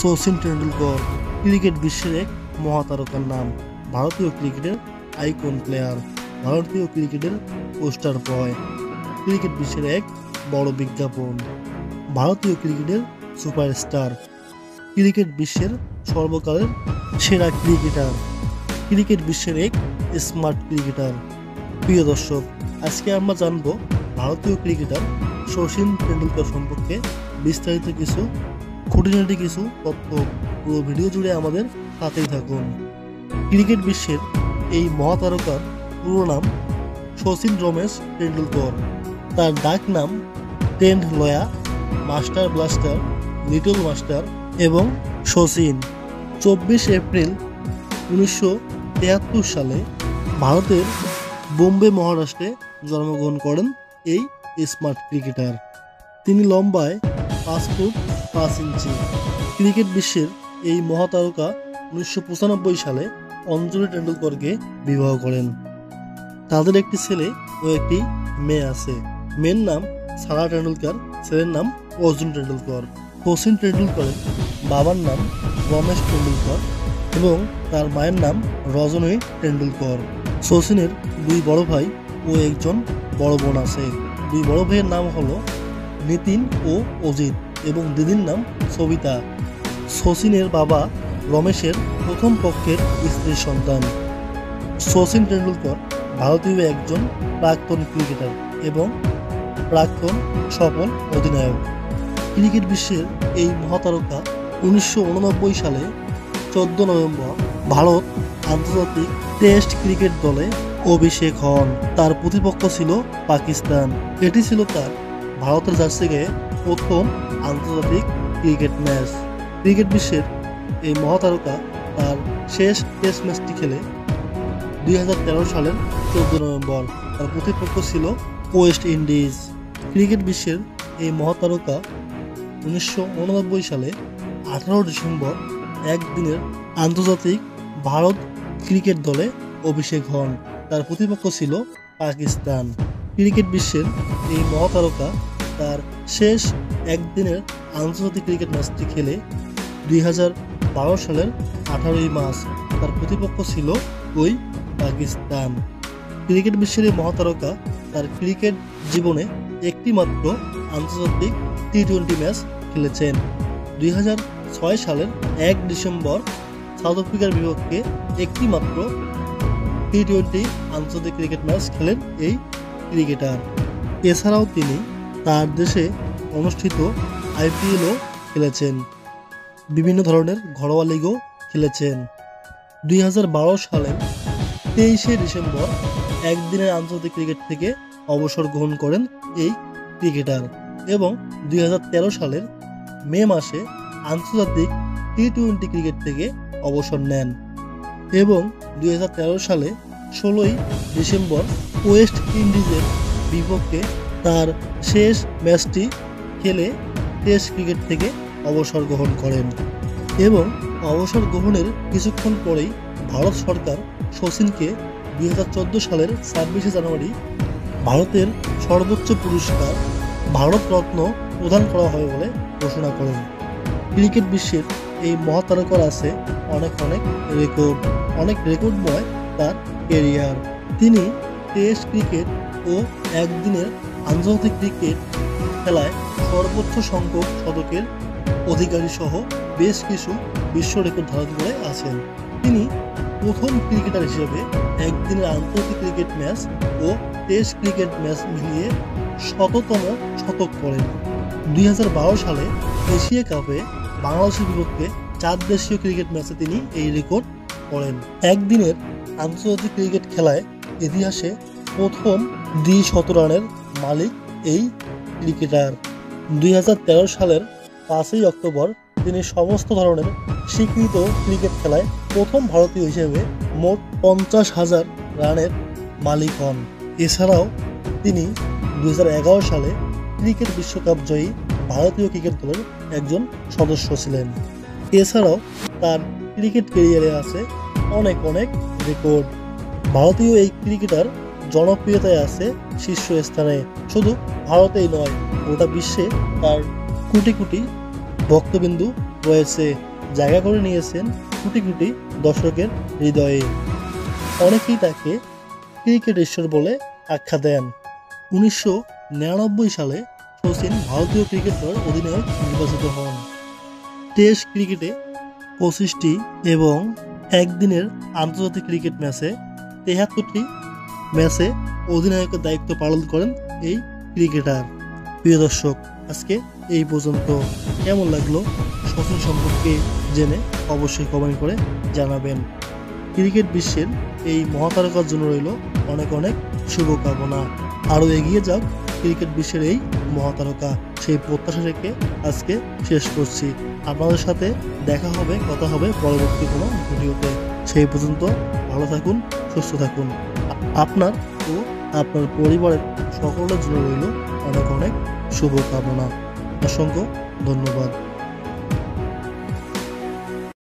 Sachin Tendulkar cricket বিশ্বের এক মহাতারকার নাম। ভারতীয় ক্রিকেটের আইকন প্লেয়ার, ভারতীয় ক্রিকেটের পোস্টার বয়, ক্রিকেট বিশ্বের এক বড় বিজ্ঞাপন, ভারতীয় ক্রিকেটের সুপারস্টার, ক্রিকেট বিশ্বের সর্বকালের সেরা ক্রিকেটার, ক্রিকেট বিশ্বের এক স্মার্ট ক্রিকেটার। প্রিয় দর্শক, আজকে আমরা জানব ভারতীয় ক্রিকেটার শচীন টেন্ডুলকর সম্পর্কে বিস্তারিত কিছু খুঁটিনাটি কিছু তথ্য। পুরো ভিডিও জুড়ে আমাদের সাথেই থাকুন। ক্রিকেট বিশ্বের এই মহাতারকার পুরো নাম শচীন রমেশ টেন্ডুলকর। তার ডাক নাম টেন্ড লয়া, মাস্টার ব্লাস্টার, লিটল মাস্টার এবং শচীন। 24 এপ্রিল 1973 সালে ভারতের বোম্বে মহারাষ্ট্রে জন্মগ্রহণ করেন এই স্মার্ট ক্রিকেটার। তিনি লম্বায় 5 ফুট 5 ইঞ্চি। ক্রিকেট বিশ্বের এই মহাতারকা 1995 সালে অঞ্জলি টেন্ডুলকরকে বিবাহ করেন। তাদের একটি ছেলে ও একটি মেয়ে আছে। মেয়ের নাম সারা টেন্ডুলকর, ছেলের নাম অর্জুন টেন্ডুলকর। শচীন টেন্ডুলকরের বাবার নাম রমেশ টেন্ডুলকর এবং তার মায়ের নাম রজনী টেন্ডুলকর। শচীনের 2 বড় ভাই ও একজন বড় বোন আছে। 2 বড় ভাইয়ের নাম হলো নিতিন ও অজিত এবং দিদির নাম সবিতা। শচীনের বাবা রমেশের প্রথম পক্ষের স্ত্রীর সন্তান। শচীন টেন্ডুলকর ভারতীয় একজন প্রাক্তন ক্রিকেটার এবং প্রাক্তন সফল অধিনায়ক। ক্রিকেট বিশ্বের এই মহাতারকা 1989 সালে 14 নভেম্বর ভারত আন্তর্জাতিক টেস্ট ক্রিকেট দলে অভিষেক হন। তার প্রতিপক্ষ ছিল পাকিস্তান। এটি ছিল তার ভারতের জার্সি গায়ে প্রথম আন্তর্জাতিক ক্রিকেট ম্যাচ। ক্রিকেট বিশ্বের এই মহাতারকা তার শেষ টেস্ট ম্যাচটি খেলে 2013 সালের 14 নভেম্বর। তার প্রতিপক্ষ ছিল ওয়েস্ট ইন্ডিজ। ক্রিকেট বিশ্বের এই মহাতারকা 1989 সালে 18 ডিসেম্বর একদিনের আন্তর্জাতিক ভারত ক্রিকেট দলে অভিষেক হন। তার প্রতিপক্ষ ছিল পাকিস্তান। ক্রিকেট বিশ্বের এই মহাতারকা তার শেষ একদিনের আন্তর্জাতিক ক্রিকেট ম্যাচটি খেলে 2012 সালের 18 মার্চ। তার প্রতিপক্ষ ছিল ওই পাকিস্তান। ক্রিকেট বিশ্বের এই মহাতারকা তার ক্রিকেট জীবনে একটি মাত্র আন্তর্জাতিক টি-20 ম্যাচ খেলেছেন। 2006 সালের 1 ডিসেম্বর সাউথ আফ্রিকার বিপক্ষে একটি মাত্র টি-20 আন্তর্জাতিক ক্রিকেট ম্যাচ খেলেন এই ক্রিকেটার। এছাড়াও তিনি তার দেশে অনুষ্ঠিত IPLও খেলেছেন। বিভিন্ন ধরনের ঘরোয়া লিগও খেলেছেন। 2012 সালের 23 ডিসেম্বর একদিনের আন্তর্জাতিক ক্রিকেট থেকে অবসর গ্রহণ করেন এই ক্রিকেটার এবং 2013 সালের মে মাসে আন্তর্জাতিক টি-20 ক্রিকেট থেকে অবসর নেন এবং 2013 সালে 16 ডিসেম্বর ওয়েস্ট ইন্ডিজের বিপক্ষে তার শেষ ম্যাচটি খেলে টেস্ট ক্রিকেট থেকে অবসর গ্রহণ করেন এবং অবসর গ্রহণের কিছুক্ষণ পরেই ভারত সরকার শচীনকে 2014 সালের 26 জানুয়ারি ভারতের সর্বোচ্চ পুরস্কার ভারত রত্ন প্রদান করা হয় বলে ঘোষণা করেন। ক্রিকেট বিশ্বের এই মহাতারকার আছে অনেক রেকর্ডময় তার ক্যারিয়ার। তিনি টেস্ট ক্রিকেট ও একদিনের আন্তর্জাতিক ক্রিকেট খেলায় সর্বোচ্চ সংখ্যক শতকের অধিকারী সহ বেশ কিছু বিশ্ব রেকর্ড ধারণ করে আছেন। তিনি প্রথম ক্রিকেটার হিসেবে একদিনের আন্তর্জাতিক ক্রিকেট ম্যাচ ও টেস্ট ক্রিকেট ম্যাচ মিলিয়ে 100তম শতক করেন। 2012 সালে এশিয়া কাপে বাংলাদেশের বিপক্ষে 4 দেশীয় ক্রিকেট ম্যাচে তিনি এই রেকর্ড করেন। একদিনের আন্তর্জাতিক ক্রিকেট খেলায় ইতিহাসে প্রথম দ্বি-শত রানের মালিক এই ক্রিকেটার। 2013 সালের 5 অক্টোবর তিনি সমস্ত ধরনের স্বীকৃত ক্রিকেট খেলায় প্রথম ভারতীয় হিসেবে মোট 50,000 রানের মালিক হন। এছাড়াও তিনি 2011 সালে ক্রিকেট বিশ্বকাপ জয়ী ভারতীয় ক্রিকেট দলের একজন সদস্য ছিলেন। এছাড়াও তার ক্রিকেট ক্যারিয়ারে আছে অনেক রেকর্ড। ভারতীয় এই ক্রিকেটার জনপ্রিয়তায় আছে শীর্ষ স্থানে। শুধু ভারতেই নয়, গোটা বিশ্বে তার কোটি ভক্তবিন্দু রয়েছে। জায়গা করে নিয়েছেন কোটি কোটি দর্শকের হৃদয়ে। অনেকেই তাকে ক্রিকেট ঈশ্বর বলে আখ্যা দেন। 1999 সালে শচীন ভারতীয় ক্রিকেট দলের অধিনায়ক নির্বাচিত হন। টেস্ট ক্রিকেটে 25টি এবং একদিনের আন্তর্জাতিক ক্রিকেট ম্যাচে 73টি ম্যাচে অধিনায়কের দায়িত্ব পালন করেন এই ক্রিকেটার। প্রিয় দর্শক, আজকে এই পর্যন্ত। কেমন লাগলো শচীন সম্পর্কে জেনে অবশ্যই কমেন্ট করে জানাবেন। ক্রিকেট বিশ্বের এই মহাতারকার জন্য রইল অনেক অনেক শুভকামনা। আরও এগিয়ে যাক ক্রিকেট বিশ্বের এই মহাতারকা, সেই প্রত্যাশা রেখে আজকে শেষ করছি। আপনাদের সাথে দেখা হবে, কথা হবে পরবর্তী কোনো ভিডিওতে। সেই পর্যন্ত ভালো থাকুন, সুস্থ থাকুন। আপনার ও আপনার পরিবারের সকলের জন্য রইল অনেক অনেক শুভকামনা। অসংখ্য ধন্যবাদ।